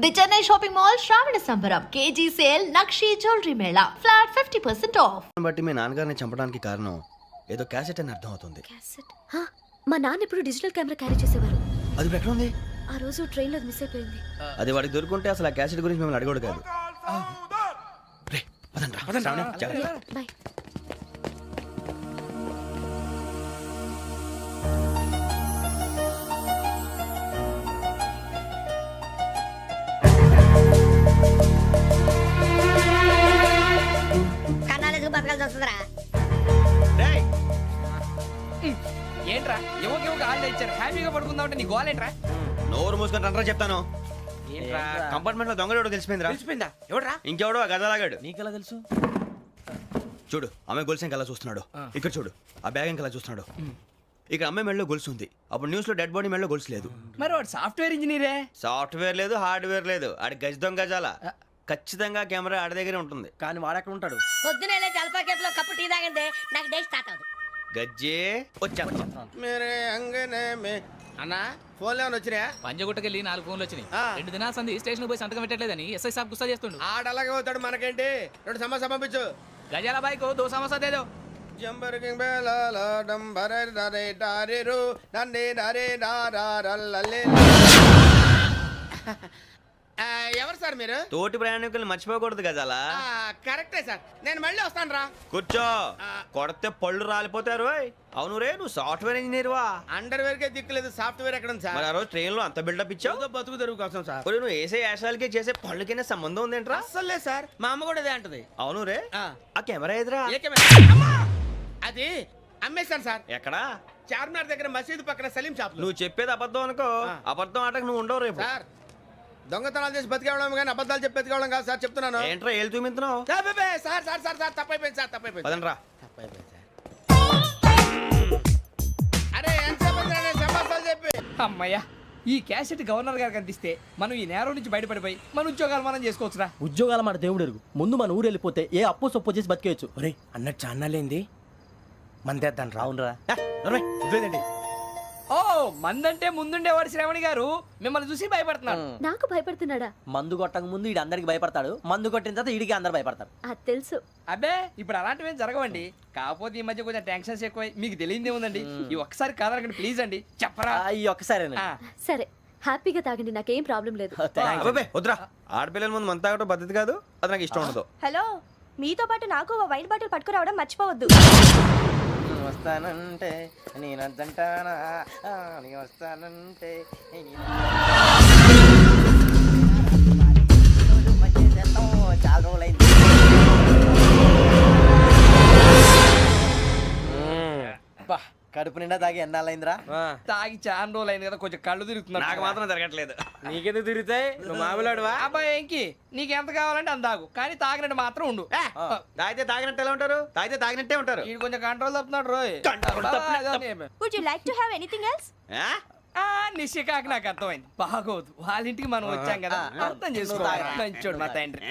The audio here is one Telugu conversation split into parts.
ది చెన్నై షాపింగ్ మాల్ శ్రావణ సంబరం KG sale nakshi jewellery Mela flat 50% of. బట్టి మీ నాన్నగారిని చంపడానికి కారణం ఏదో క్యాసెట్ అని అర్థం అవుతుంది. క్యాసెట్? మా నాన్న ఇప్పుడు డిజిటల్ కెమెరా క్యారీ చేసేవారు. అది ఇప్పుడు ఎక్కడ ఉంది? ఆ రోజు ట్రైన్ లో మిస్ అయిపోయింది. అది వాడికి దొరుకుంటే అసలు ఆ క్యాసెట్ గురించి మిమ్మల్ని అడగడు కాదు. రే, పదండ్రా. శ్రావణి, జాగ్రత్త. బాయ్. ఏంట్రా ఎవరికి హాలిడే ఇచ్చారు, హ్యాపీగా పడుకుందాం అంటే నీ గోల్ ఏంట్రా? నోరు మూసుకొని రండ్రా చెప్తాను. ఏంట్రా కంపార్ట్మెంట్ లో దొంగడు తెలిసిపోయిందిరా. తెలిసిపోయిందా? ఎవడ్రా? ఇంకెవడో ఆ గదలాగాడు. నీకెలా తెలుసు? చూడు, అమ్మాయి గొలుసు ఇంకలా చూస్తున్నాడు. ఇక్కడ చూడు, ఆ బ్యాగ్ ఇంకలా చూస్తున్నాడు. ఇక్కడ అమ్మాయి మెడలో గొలుసు ఉంది. అప్పుడు న్యూస్ లో డెడ్ బాడీ మెడలో గొలుసు లేదు. మరి వాడు సాఫ్ట్వేర్ ఇంజనీరే. సాఫ్ట్వేర్ లేదు, హార్డ్వేర్ లేదు. ఆడి గజ దొంగ గజాల. ఖచ్చితంగా కెమెరా ఆడి దగ్గరే ఉంటుంది. కానీ వాడెక్కడ ఉంటాడు? పొద్దునే జలపా కేఫ్ లో కప్పు టీ తాగిందే నాకు డే స్టార్ట్ అవుతుంది. గజ్జే వచ్చా. మేరే అంగనే మే అన్నా ఫోన్లో ఏమైనా వచ్చినాయా? పంజగుట్టకెళ్ళి 4 ఫోన్లు వచ్చినాయి. 2 దినాల సంది స్టేషన్ పోయి సంతకం పెట్టలేదని ఎస్ఐ సాబ్ గుస్తా చేస్తుండు. ఆడలాగే పోతాడు, మనకేంటి? 2 సమస్య పంపించు. గజాల బైక్ 2 సమోసా దేదో. జంబరకింగ్ బేలాల డంబరే డరే డారిరు నందే డరే డారల్లలే. ఎవరు సార్ మీరు? తోటి ప్రయాణికుల్ని మర్చిపోకూడదు గజాల. కరెక్టే సార్, నేను మళ్ళీ వస్తాను రా. కూర్చో, కొడితే పళ్ళు రాలిపోతారు. అవును రే, నువ్వు సాఫ్ట్వేర్ ఇంజనీర్ వా? అండర్వేర్ కే దిక్కులేదు, సాఫ్ట్వేర్ ఎక్కడ ఉంది సార్? మరి ఆ రోజు ట్రైన్ లో అంత బిల్డప్ ఇచ్చావు. బతుకు తెరుగు కోసం సార్. నువ్వు వేసే యాశాలకి చేసే పళ్ళకైనా సంబంధం ఉందేంట్రా? అస్సలు లేదు సార్, మా అమ్మ కూడా అదే అంటది. అవును రే, ఆ కెమెరా ఎదురా? అది అమ్మేశాను సార్. ఎక్కడా? చార్మినార్ దగ్గర మసీదు పక్కన సలీం షాప్. నువ్వు చెప్పేది అబద్ధం అనుకో. అబద్ధం ఆటకు నువ్వు ఉండవు రేపు. సార్, దొంగతనాలు చేసి బతికేవడం కానీ అబద్ధాలు చెప్పి బతికేవడం కాదు సార్, చెప్తున్నాను. ఏంట్రా ఏళ్ళు చూపించినావు? సార్ సార్ సార్ సార్ తప్పైపోయింది సార్, తప్పైపోయింది. పదండ్రా. తప్పైపోయింది సార్. అరే ఎంత సమాసాలు చెప్పి. అమ్మయ్యా, ఈ క్యాసెట్ గవర్నర్ గారికి అందిస్తే మనం ఈ నేరం నుంచి బయటపడిపోయి మన ఉద్యోగాలు మనం చేసుకోవచ్చురా. ఉద్యోగాల మాట దేవుడు ఎరుగు. ముందు మన ఊరు వెళ్ళిపోతే ఏ అప్పు సొప్పు చేసి బతికేయచ్చు. ఒరే అన్నట్టు చాన్నాలేంది మందేద్దాం రావునరా. ఓ మందంటే ముందుండేవాడు శ్రావణి గారు మిమ్మల్ని చూసి భయపడుతున్నాడు. నాకు భయపడుతున్నాడా? మందు కొట్టక ముందు ఈడు అందరికి భయపడతాడు, మందు కొట్టిన తర్వాత ఈడికి అందరు భయపడతారు. అది తెలుసు. అబ్బే ఇప్పుడు అలాంటివి ఏం జరగవండి. కాకపోతే ఈ మధ్య కొంచెం టెన్షన్స్ ఎక్కువై మీకు తెలియదే ఉందండి. ఈ ఒక్కసారి కాదనకండి ప్లీజ్ అండి, చెప్పరా? ఈ ఒక్కసారి సరే, హ్యాపీగా తాగండి, నాకేం ప్రాబ్లం లేదు. వద్దురా, ఆడపిల్లల ముందు మంత తాగడం పద్ధతి కాదు. అది నాకు ఇష్టం ఉండదు. హలో, మీతో పాటు నాకు వైట్ బాటిల్ పట్టుకురావడం మర్చిపోవద్దు. వస్తానంటే నేనంటానా, వస్తానంటే చాలా రోజులైంది. కడుపు నిండా తాగి ఎన్నాళ్ళైందిరా? తాగి చాలా రోజులు అయింది కదా, కొంచెం కళ్ళు తిరుగుతున్నాడు. నాకు మాత్రం జరగట్లేదు. నీకెందుకు తిరుగుతాయి? నువ్వు మామిలాడువా? అబ్బాయి ఏంకి నీకు ఎంత కావాలంటే అంత తాగు, కానీ తాగినట్టు మాత్రం ఉండు. తాగితే తాగినట్టు ఎలా ఉంటారు? తాగితే తాగినట్టే ఉంటారు. వీడు కొంచెం కంట్రోల్ తప్పుతున్నాడు రోయ్. Would you like to have anything else? నిశ్చికాకి నాకు అర్థమైంది. బాగోదు, వాళ్ళ ఇంటికి మనం వచ్చాం కదా, అర్థం చేసుకోవాలి. మంచోడు మా తండ్రి.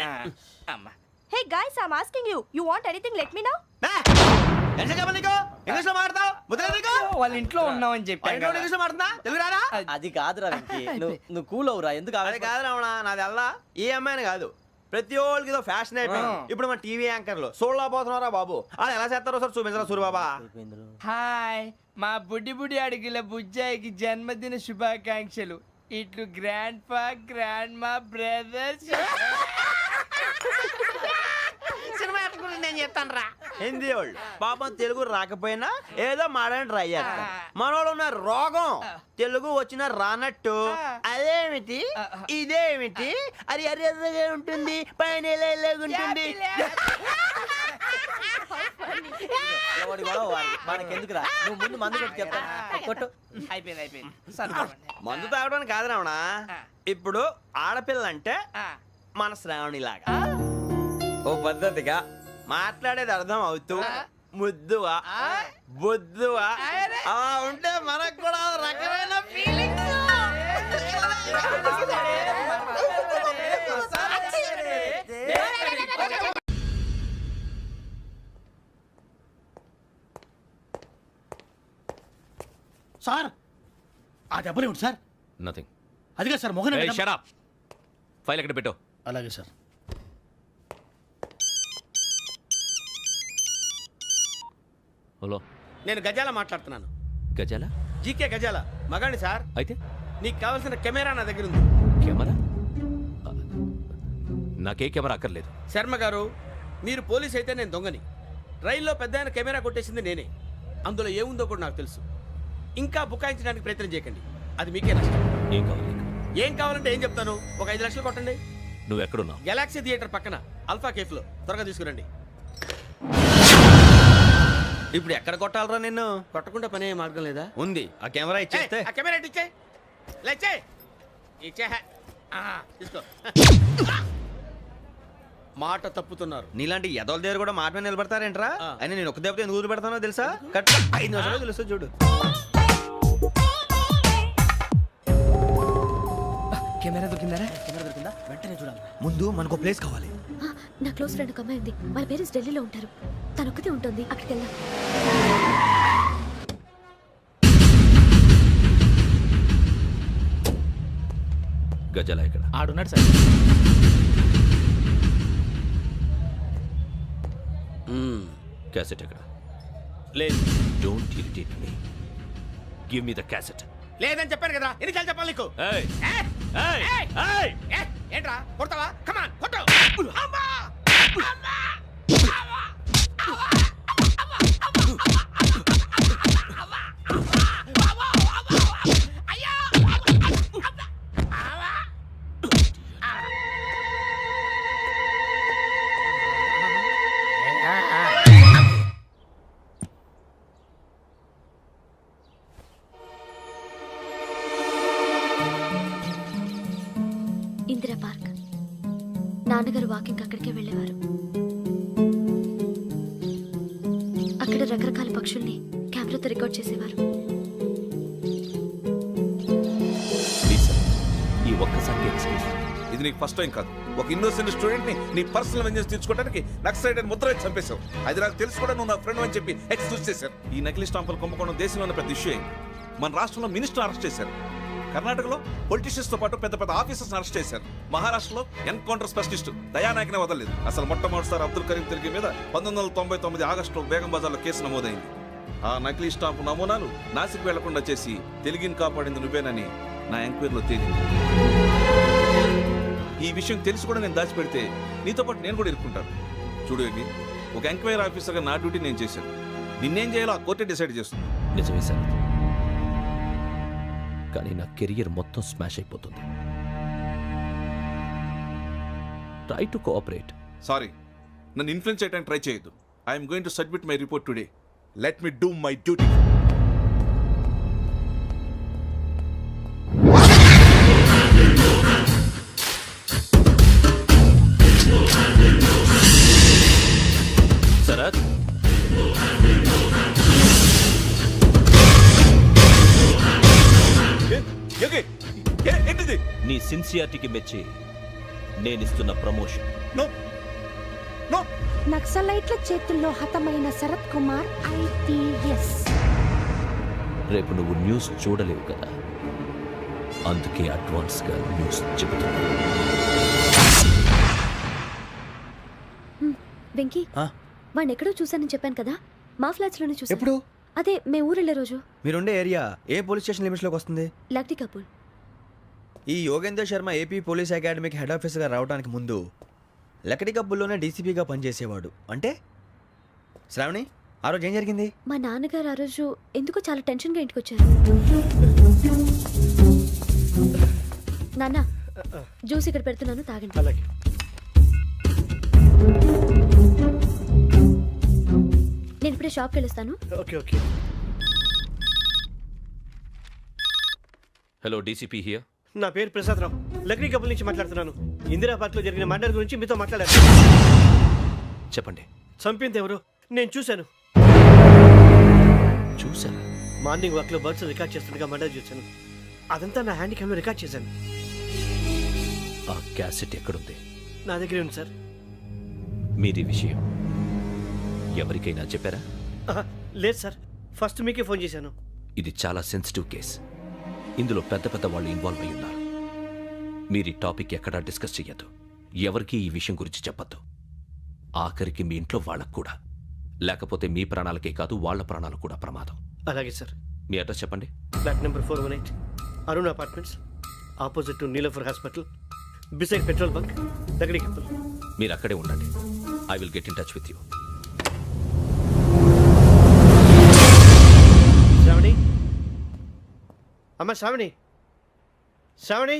అమ్మ hey guys, I am asking you, you want anything let me know. English లో మాట్లాడతావు? వాళ్ళ ఇంట్లో ఉన్నామని చెప్పాను. ఇంగ్లీష్ లో మాట్లాడుతున్నా? తెలుగు రాదా? అది కాదురా వెంకీ, నువ్వు కూల్ అవురా. ఎందుకు అది కాదు రావణ, నాది అల్లా ఏ అమ్మాయిని కాదు, ప్రతి ఒక్కరికి ఇదో ఫ్యాషన్ అయిపోయింది. ఇప్పుడు మన టీవీ యాంకర్లు సోళ్ళ పోతున్నారా బాబు, వాళ్ళు ఎలా చేస్తారో సార్ చూపించరా సూరిబాబా. హాయ్, మా బుడ్డి బుడి అడిగిల బుజ్జాయికి జన్మదిన శుభాకాంక్షలు. ఇట్లు గ్రాండ్ ఫా గ్రాండ్ మా బ్రదర్స్. సినిమా నేను చెప్తాను రా. హిందీ వాళ్ళు పాపం తెలుగు రాకపోయినా ఏదో మాడని ట్రై చేస్తారు. మనోళ్ళు ఉన్న రోగం తెలుగు వచ్చిన రానట్టు అదేమిటి ఇదేమిటి అది అరిగా ఉంటుంది, పైన ఉంటుంది. మనకెందుకురా, నువ్వు ముందు మందు కొట్టి చెప్తాను. కొట్టు. అయిపోయింది. మందు తాగడానికి కాదు రావణ, ఇప్పుడు ఆడపిల్లంటే మన శ్రావణిలాగా ఓ పద్ధతిగా మాట్లాడేది అర్థం అవుతూ ముద్దువా బొద్దువా అలా ఉంటే మనకు కూడా రకమైన ఫీలింగ్స్. సార్ ఆ దెబ్బలు ఏమిటి సార్? నథింగ్. అదిగా సార్ మొహన్ షట్ అప్. ఫైల్ ఎక్కడ పెట్టావు? అలాగే సార్. హలో, నేను గజాల మాట్లాడుతున్నాను. గజాల? జీకే గజాల మగాండి సార్. అయితే నీకు కావాల్సిన కెమెరా నా దగ్గర ఉంది. కెమెరా? నాకే కెమెరా అక్కర్లేదు. శర్మ గారు, మీరు పోలీస్ అయితే నేను దొంగని. రైల్లో పెద్ద ఆయన కెమెరా కొట్టేసింది నేనే. అందులో ఏముందో కూడా నాకు తెలుసు. ఇంకా బుకాయించడానికి ప్రయత్నం చేయకండి, అది మీకే నష్టం. ఏం కావాలి నీకు? ఏం కావాలంటే ఏం చెప్తాను, ఒక 5 లక్షలు కొట్టండి. నువ్వు ఎక్కడున్నావు? గెలాక్సీ థియేటర్ పక్కన అల్ఫా కేఫ్లో. త్వరగా తీసుకురండి. ఇప్పుడు ఎక్కడ కొట్టాలరా నిన్ను? కొట్టకుండా పనే మార్గం లేదా? ఉంది, ఆ కెమెరా ఇచ్చేస్తే. ఆ కెమెరా ఇచ్చే లేచే ఇచ్చే తీసుకో. మాట తప్పుతున్నారు. నీలాంటి ఎదల దగ్గర కూడా మాట మీద నిలబడతారేంట్రా? ఆ. అని నేను ఒక దెబ్బతో ఎందుకు పెడతానో తెలుసా? కట్ 5 నిమిషాలు తెలుసు చూడు. కెమెరా దొరికిందరా? కెమెరా దొరికిందా? వెంటనే చూడాలి. ముందు మనకు ప్లేస్ కావాలి. నా క్లోజ్ ఫ్రెండ్ ఒక అమ్మాయి ఉంది. వాళ్ళ పేరెంట్స్ ఢిల్లీలో ఉంటారు. తను ఒక్కతే ఉంటుంది. అక్కడికి వెళ్దాం. గజాల ఎక్కడ? ఆడున్నాడు సార్. క్యాసెట్ ఎక్కడ? లేదు. Don't irritate me. Give me the cassette. లేదని చెప్పాను కదా, ఎన్నిసార్లు చెప్పాలి నీకు? ఏయ్ ఏయ్! ఏయ్ ఏయ్! ఏయ్! ఏ, ఏంట్రా కొడతావా? కమాన్ కొట్టు. అమ్మా! అమ్మా! ఇందిరా పార్క్. నాన్నగారు వాకింగ్ అక్కడికే వెళ్ళేవారు. అక్కడ రకరకాల పక్షుల్ని కెమెరాతో రికార్డ్ చేసేవారు. ప్లీజ్ సార్, ఈ ఒక్కసారి ఎక్స్క్యూజ్. ఇది నీకు ఫస్ట్ టైం కాదు. ఒక ఇన్నోసెంట్ స్టూడెంట్ ని నీ పర్సనల్ వెంజెన్స్ తీర్చుకోవడానికి నక్సలైట్ అని ముద్ర వేసి చంపేశావు. అది నాకు తెలుసు కూడా నువ్వు నా ఫ్రెండ్ అని చెప్పి ఎక్స్క్యూజ్ చేశారు. ఈ నకిలీ స్టాంపులు కుంభకోణం దేశంలో ఉన్న పెద్ద ఇష్యూ అయింది. మన రాష్ట్రంలో మినిస్టర్ అరెస్ట్ చేశారు. కర్ణాటకలో పొలిటీషియన్స్ తో పాటు పెద్ద పెద్ద ఆఫీసర్స్ అరెస్ట్ చేశారు. మహారాష్ట్రలో ఎన్కౌంటర్ స్పెషలిస్ట్ దయానాయకనే వదలలేదు. అసలు మొట్టమొదటిసారి అబ్దుల్ కరీం తిరిగి మీద 1999 ఆగస్టులో బేగం బజార్లో కేసు నమోదైంది. ఆ నకిలీ స్టాంపు నమూనాలు నాసిక్ వెళ్లకుండా చేసి తెలుగుని కాపాడింది నువ్వేనని నా ఎంక్వైరీలో తేలింది. ఈ విషయం తెలిసి కూడా నేను దాచిపెడితే నీతో పాటు నేను కూడా ఇరుక్కుంటాను. చూడు యోగి, ఒక ఎంక్వైరీ ఆఫీసర్గా నా డ్యూటీ నేను చేశాను. నిన్నేం చేయాలో ఆ కోర్టే డిసైడ్ చేస్తుంది. నిజమే సార్, కానీ నా కెరియర్ మొత్తం స్మాష్ అయిపోతుంది. Try to cooperate. సారీ, నన్ను ఇన్ఫ్లుయెన్స్ చేయడానికి ట్రై చేయొద్దు. I'm going to submit my report today. Let me do my duty. Sarath, ఏంటిది? నీ సిన్సియారిటీకి మెచ్చి నేనిస్తున్న ప్రమోషన్. No no. నక్సలైట్ల చేతుల్లో హతమైన శరత్ కుమార్ IPS. రేపు నువ్వు న్యూస్ చూడలేవు కదా, అందుకే అడ్వాన్స్గా న్యూస్ చెబుతున్నా. వెంకీ, వాడిని ఎక్కడో చూశానని చెప్పాను కదా, మా ఫ్లాట్స్ లోనే చూసాను. ఎప్పుడు? అదే మేము ఊరెళ్ళే రోజు. మీరుండే ఏరియా ఏ పోలీస్ స్టేషన్ లిమిట్స్ లోకి వస్తుంది? లక్టీ కపూల్. ఈ యోగేందర్ శర్మ ఏపీ పోలీస్ అకాడమీకి హెడ్ ఆఫీసర్గా రావడానికి ముందు లకడి కబ్బుల్లోనే డీసీపీగా పనిచేసేవాడు. అంటే శ్రావణి, ఆ రోజు ఏం జరిగింది? మా నాన్నగారు ఆ రోజు ఎందుకో చాలా టెన్షన్గా ఇంటికి వచ్చారు. నాన్న, జ్యూస్ ఇక్కడ పెడుతున్నాను, తాగండి. అలాగే. నేను ఇప్పుడే షాప్కి వెళ్ళొస్తాను. Okay okay. Hello, DCP here. నా పేరు ప్రసాదరావు, లక్డీ కపుల్ నుంచి మాట్లాడుతున్నాను. ఇందిరా పార్క్ లో జరిగిన మర్డర్ గురించి మీతో మాట్లాడారు. చెప్పండి. చంపింది ఎవరు? నేను చూశాను. చూసారా? మార్నింగ్ వాక్ లో బర్డ్స్ రికార్డ్ చేస్తుండగా మర్డర్ చూశాను. అదంతా నా హ్యాండ్ క్యామ్ లో రికార్డ్ చేశాను. ఆ క్యాసెట్ ఎక్కడుంది? నా దగ్గరే ఉంది సార్. మీది విషయం ఎవరికైనా చెప్పారా? లేదు సార్, ఫస్ట్ మీకే ఫోన్ చేశాను. ఇది చాలా సెన్సిటివ్ కేస్. ఇందులో పెద్ద పెద్ద వాళ్ళు ఇన్వాల్వ్ అయి ఉన్నారు. మీరు ఈ టాపిక్ ఎక్కడా డిస్కస్ చెయ్యొద్దు. ఎవరికి ఈ విషయం గురించి చెప్పొద్దు. ఆఖరికి మీ ఇంట్లో వాళ్ళకు కూడా. లేకపోతే మీ ప్రాణాలకే కాదు వాళ్ళ ప్రాణాలు కూడా ప్రమాదం. అలాగే సార్. మీ అడ్రస్ చెప్పండి. Flat number 418 Arun apartments, opposite to Niloufer hospital, beside petrol bunk, దగ్గర కపుల్. మీరు అక్కడే ఉండండి. I will get in touch with you. Sravani, అమ్మ శ్రావణి, శ్రావణి.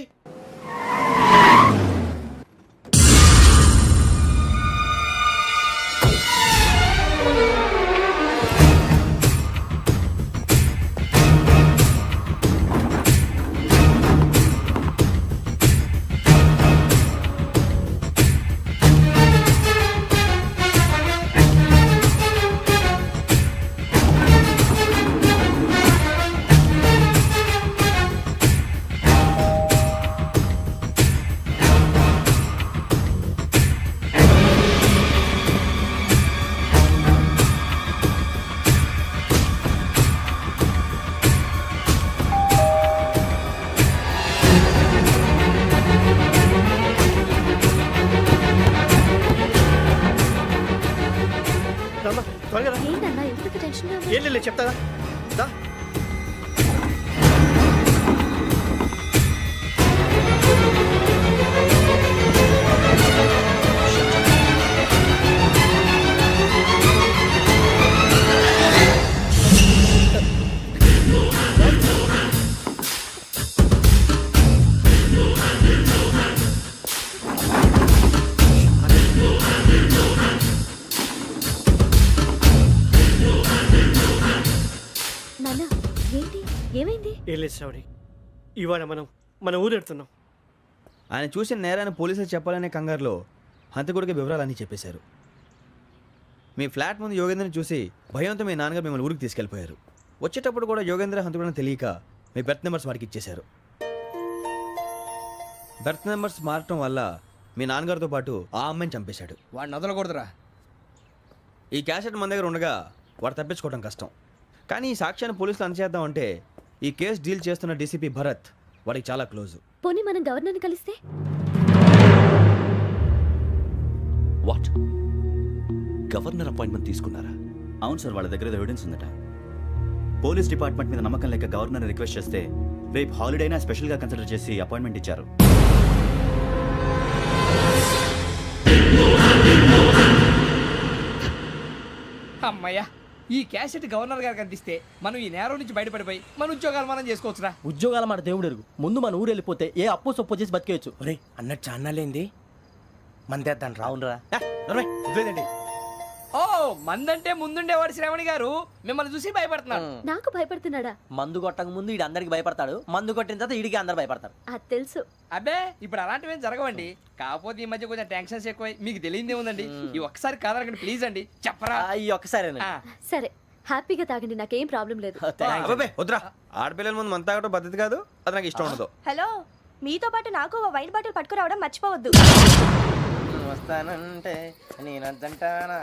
రామ్మా, త్వరగా రా. ఏంటన్నా ఎందుకు టెన్షన్ ఏం లేదు చెప్తారా దా. నాన్న ఏంటి ఏమైంది? ఏం లేదు శ్రావణి, ఇవాళ మనం మన ఊరు వెళ్తున్నాం. ఆయన చూసిన నేరాన్ని పోలీసులు చెప్పాలనే కంగారులో హంతకుడికి వివరాలన్నీ చెప్పేశారు. మీ ఫ్లాట్ ముందు యోగేంద్రని చూసి భయంతో మీ నాన్నగారు మిమ్మల్ని ఊరికి తీసుకెళ్ళిపోయారు. వచ్చేటప్పుడు కూడా యోగేంద్ర హంతకుడని తెలియక మీ బెర్త్ నెంబర్స్ వారికి ఇచ్చేశారు. బెర్త్ నెంబర్స్ మారటం వల్ల మీ నాన్నగారితో పాటు ఆ అమ్మాయిని చంపేశాడు. వాడిని వదలకూడదురా. ఈ క్యాసెట్ మన దగ్గర ఉండగా వాడు తప్పించుకోవడం కష్టం. కానీ ఈ సాక్ష్యాన్ని పోలీసులు అందజేద్దామంటే ఈ కేసు డీల్ చేస్తున్న డీసీపీ భరత్ వాడికి చాలా క్లోజు. పోనీ మనం గవర్నర్ని కలిస్తే? వాట్? గవర్నర్ అపాయింట్మెంట్ తీసుకున్నారా? అవును సార్, వాళ్ళ దగ్గర ఎవిడెన్స్ ఉందట. పోలీస్ డిపార్ట్మెంట్ మీద నమ్మకం లేక గవర్నర్ రిక్వెస్ట్ చేస్తే రేపు హాలిడేనా స్పెషల్గా కన్సిడర్ చేసి అపాయింట్మెంట్ ఇచ్చారు. అమ్మయ్యా, ఈ క్యాసెట్ గవర్నర్ గారికి అందిస్తే మనం ఈ నేరం నుంచి బయటపడిపోయి మన ఉద్యోగాలు మనం చేసుకోవచ్చురా. ఉద్యోగాల మాట దేవుడు ఎరుగు. ముందు మన ఊరు వెళ్ళిపోతే ఏ అప్పు సొప్పు చేసి బతికేయచ్చు. ఒరే అన్నట్టు చాన్నాలేంది మందేద్దాను రా. అవునరా? వదిలేదండి. ఓ మందంటే ముందుండేవాడు శ్రావణి గారు మిమ్మల్ని చూసి భయపడుతున్నాడు. నాకు భయపడుతున్నాడా? మందు కొట్టక ముందు ఈడు అందరికి భయపడతాడు, మందు కొట్టిన తర్వాత ఈడికి అందరు భయపడతారు. అది తెలుసు. అబ్బే ఇప్పుడు అలాంటివి ఏం జరగవండి. కాకపోతే ఈ మధ్య కొంచెం టెన్షన్స్ ఎక్కువ, మీకు తెలియదే ఉందండి. ఈ ఒక్కసారి కాదనకండి ప్లీజ్ అండి, చెప్పరా. ఈ ఒక్కసారి సరే హ్యాపీగా తాగండి, నాకేం ప్రాబ్లం లేదు. అబ్బాబే వద్దురా, ఆడపిల్లల ముందు మన తాగడం పద్ధతి కాదు. అది నాకు ఇష్టం ఉండదు. హలో, మీతో పాటు నాకు ఓ వైన్ బాటిల్ పట్టుకురావడం మర్చిపోవద్దు. వస్తానంటే నేనంటానా,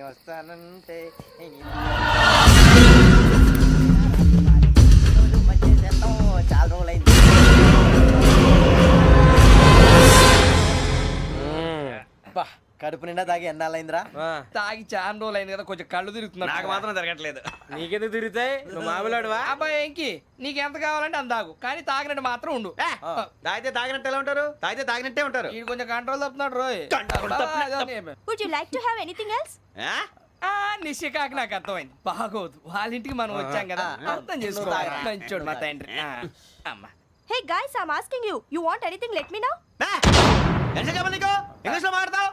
వస్తానంటే చాలా రోజులైంది. కడుపు నిండా తాగి ఎన్నాళ్ళైందిరా? తాగి చాలా రోజులు అయింది కదా, కొంచెం కళ్ళు తిరుగుతున్నాడు. నాకు మాత్రం జరగట్లేదు. నీకెందుకు తిరుగుతాయి? నువ్వు మామిలాడువా? అబ్బాయి ఏంకి నీకు ఎంత కావాలంటే అంత తాగు, కానీ తాగినట్టు మాత్రం ఉండు. తాగితే తాగినట్టు ఎలా ఉంటారు? తాగితే తాగినట్టే ఉంటారు. వీడు కొంచెం కంట్రోల్ తప్పుతున్నాడు రోయ్. Would you like to have anything else? నిశ్చికాకి నాకు అర్థమైంది. బాగోదు, వాళ్ళ ఇంటికి మనం వచ్చాం కదా, అర్థం చేసుకోవాలి. మంచోడు మా తండ్రి. అమ్మా hey guys, I am asking you, you want anything let me know. English లో మాట్లాడతావు?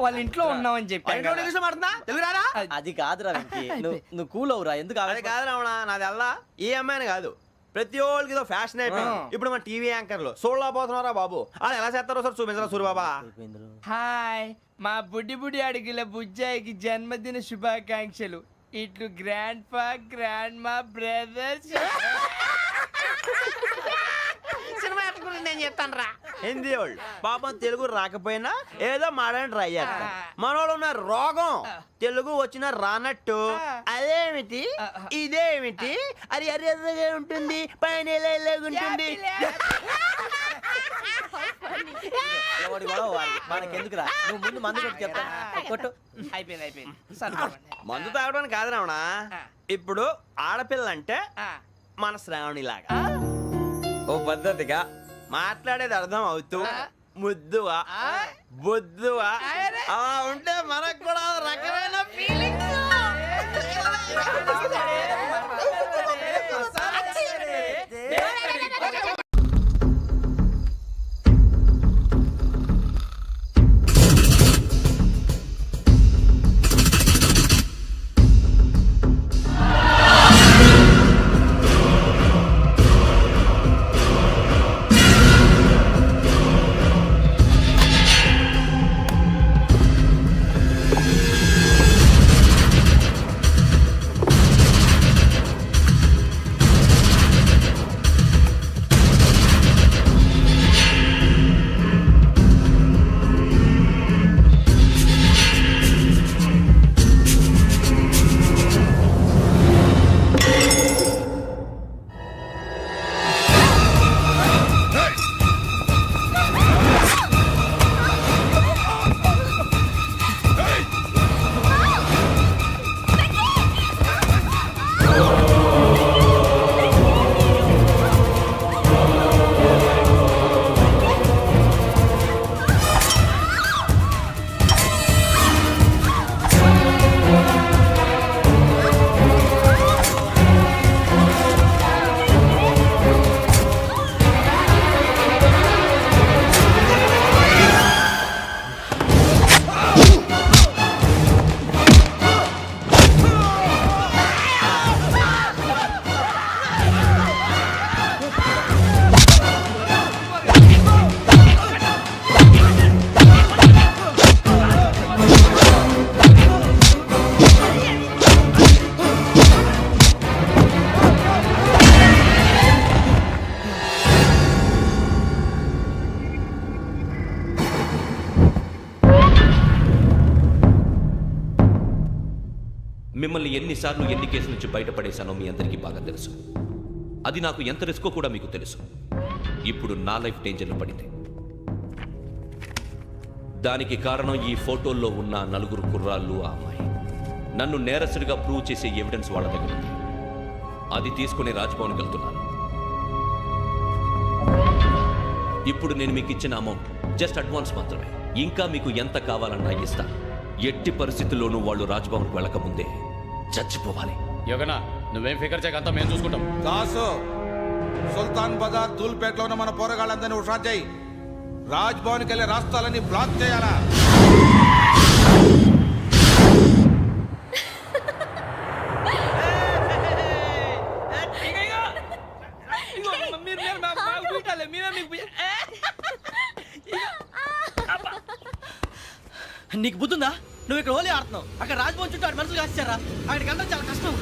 వాళ్ళ ఇంట్లో ఉన్నామని చెప్పాను. ఇంగ్లీష్ లో మాట్లాడుతున్నా? తెలుగు రారా? అది కాదురా వెంకీ, నువ్వు కూల్ అవురా. ఎందుకు అది కాదు రావణ, నాది అల్లా ఈ అమ్మాయిని కాదు, ప్రతి ఒక్కరికి ఇదో ఫ్యాషన్ అయిపోయింది. ఇప్పుడు మన టీవీ యాంకర్లు సోళ్ళ పోతున్నారా బాబు, అది ఎలా చేస్తారో సార్ చూపించరా సూరిబాబా. హాయ్, మా బుడ్డి బుడి అడిగిల బుజ్జాయికి జన్మదిన శుభాకాంక్షలు. ఇట్లు గ్రాండ్ ఫా గ్రాండ్ మా బ్రదర్స్. సినిమా గురించి నేను చెప్తాను రా. హిందీ వాళ్ళు పాపం తెలుగు రాకపోయినా ఏదో మాడని ట్రై చేస్తారు. మనోళ్ళు ఉన్న రోగం తెలుగు వచ్చినా రానట్టు. అదేమిటి ఇదేమిటి, అది అర్రగా ఉంటుంది, పైన ఉంటుంది. ఎవడి గొడవ వాడిది. మనకెందుకురా నువ్వు ముందు మందు కొట్టి చెప్తాను కొట్టు. అయిపోయింది సరిపోండి. మందు తాగడానికి కాదు రావణ, ఇప్పుడు ఆడపిల్ల అంటే మన శ్రావణిలాగా ఓ పద్ధతిగా మాట్లాడేది అర్థం అవుతూ ముద్దువా బొద్దువా అలా ఉంటే మనకు కూడా ఒక రకమైన ఫీలింగ్స్. మిమ్మల్ని ఎన్నిసార్లు ఎన్ని కేసుల నుంచి బయటపడేశానో మీ అందరికీ బాగా తెలుసు. అది నాకు ఎంత రిస్కో కూడా మీకు తెలుసు. ఇప్పుడు నా లైఫ్ డేంజర్లో పడింది. దానికి కారణం ఈ ఫోటోల్లో ఉన్న 4 కుర్రాళ్ళు, ఆ అమ్మాయి. నన్ను నేరస్తుడిగా ప్రూవ్ చేసే ఎవిడెన్స్ వాళ్ళ దగ్గర ఉంది. అది తీసుకుని రాజ్భవన్కి వెళ్తున్నాను. ఇప్పుడు నేను మీకు ఇచ్చిన అమౌంట్ జస్ట్ అడ్వాన్స్ మాత్రమే. ఇంకా మీకు ఎంత కావాలన్నా ఇస్తాను. ఎట్టి పరిస్థితుల్లోనూ వాళ్ళు రాజ్భవన్కి వెళ్ళకముందే చచ్చిపోవాలి. యోగనా నువ్వేం ఫికర్ చేయక అంతా మేము చూసుకుంటాం. దాసు సుల్తాన్ బజార్ ధూల్పేటలో ఉన్న మన పోరగాళ్ళందరినీ హుషారు చేయి. రాజ్ భవన్కి వెళ్ళే రాష్ట్రాలన్నీ బ్లాక్ చేయాలా? నీకు బుద్ధుందా? నువ్వు ఇక్కడ హోలీ ఆడుతున్నావు, అక్కడ రాజ్భవన్ చుట్టూ ఆడి మనుషులు కాస్తారా? అక్కడికి వెళ్ళడం చాలా కష్టం.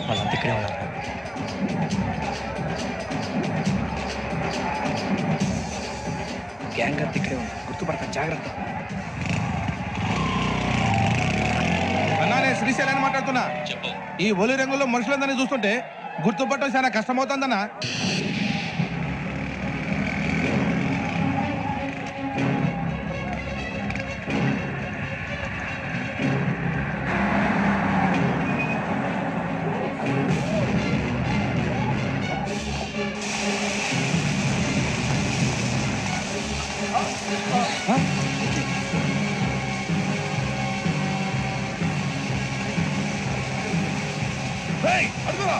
వాళ్ళంతా ఇక్కడే ఉన్నారు. గ్యాంగ్ అంతా ఇక్కడే ఉంది, గుర్తుపడతాను, జాగ్రత్త. అన్నానే శ్రీశైలాన్ని మాట్లాడుతున్నా. ఈ ఒలి రంగులో మనుషులందరినీ చూస్తుంటే గుర్తుపట్టడం చాలా కష్టమవుతుందన్నా. అడుగురా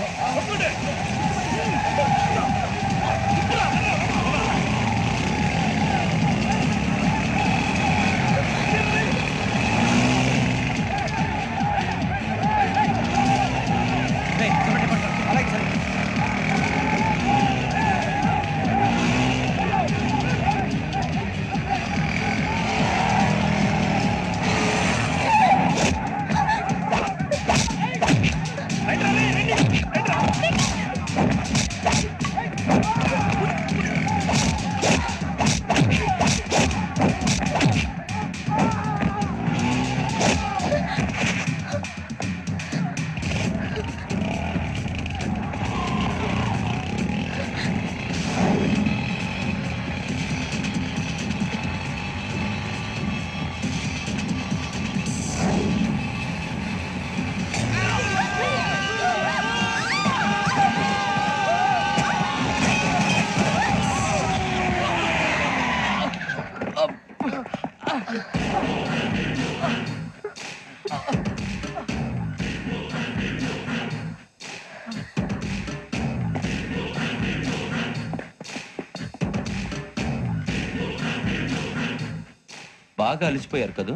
బాగా అలిసిపోయారు కదూ?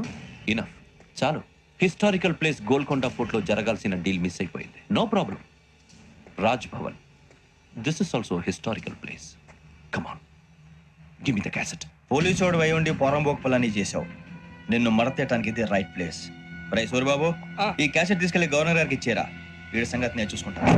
ఇనఫ్, చాలు. హిస్టారికల్ ప్లేస్ గోల్కొండ ఫోర్ట్లో జరగాల్సిన డీల్ మిస్ అయిపోయింది. No problem. Raj Bhavan, this is also historical place. Come on, give me the cassette. పోలీసోడు వై ఉండి పోరంబోకు పని చేసావు. నిన్ను మడతేయటానికి ఇది రైట్ ప్లేస్. రై సూరిబాబు, ఈ క్యాసెట్ తీసుకెళ్లి గవర్నర్ గారికి ఇచ్చేరా. వీడి సంగతి నేను చూసుకుంటాను.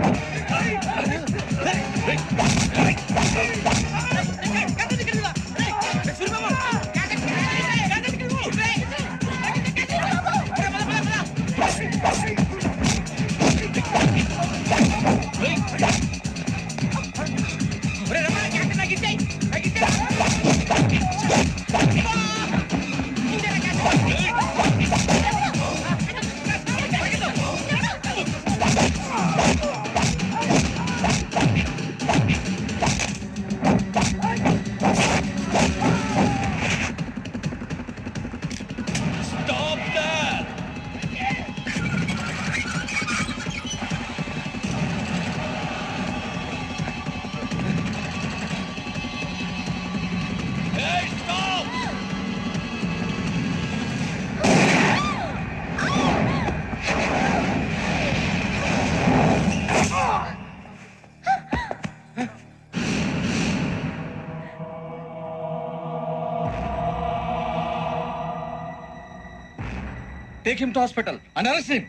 Take him to hospital and arrest him.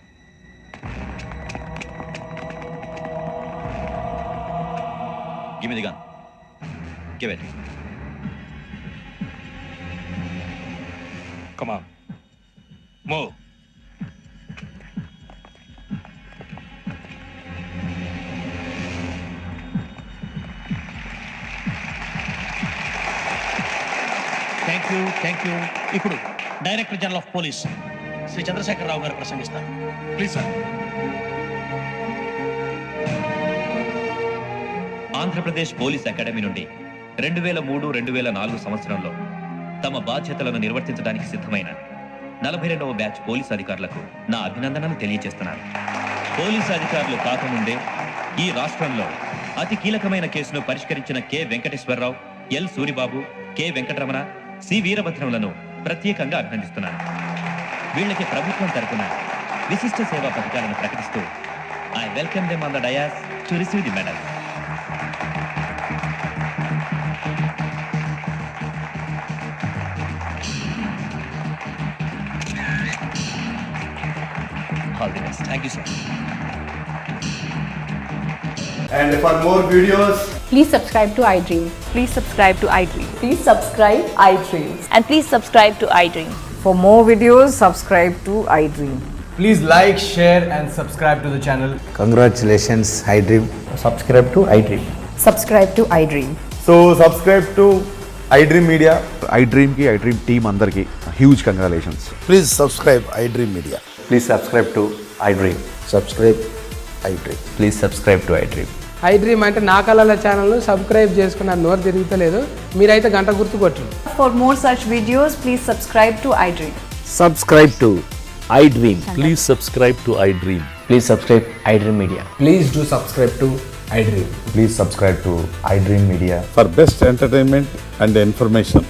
Give me the gun. Give it. Come on. Move. Thank you. ఇప్పుడు director general of police Shri Chandrasekhararao garu ప్రసంగిస్తారు. Please sir. Andhra Pradesh police academy నుండి 2003-2004 సంవత్సరంలో తమ బాధ్యతలను నిర్వర్తించడానికి సిద్ధమైన 42వ బ్యాచ్ పోలీస్ అధికారులకు నా అభినందనలు తెలియజేస్తున్నాను. పోలీసు అధికారులు కాకముందే ఈ రాష్ట్రంలో అతి కీలకమైన కేసును పరిష్కరించిన K Venkateswararao, L Suribabu, K Venkataramana, C వీరభద్రములను ప్రత్యేకంగా అభినందిస్తున్నాను. వీళ్ళకి ప్రభుత్వం తరపున విశిష్ట సేవా పథకాలను ప్రకటిస్తూ I welcome them on the dais to receive the medal. All the best. Thank you, sir. And for more videos, Please subscribe to iDream. Please subscribe to iDream. Please subscribe iDream. And please subscribe to iDream. For more videos, subscribe to iDream. Please like, share and subscribe to the channel. congratulations, iDream. Subscribe to iDream. Subscribe to iDream. So subscribe to iDream Media. iDream ki iDream team andarki huge congratulations. Please subscribe iDream Media. Please subscribe to iDream. Subscribe iDream. Please subscribe to iDream. iDream అంటే నా కళల ఛానల్ సబ్స్క్రైబ్ చేసుకున్న నోరు తిరుగుతలేదు. మీరైతే గంట గుర్తు కొట్టండి. For more such videos, please subscribe to iDream. Subscribe to iDream. Please subscribe to iDream. Please subscribe iDream Media. Please do subscribe to iDream. Please subscribe to iDream Media. For best entertainment and information,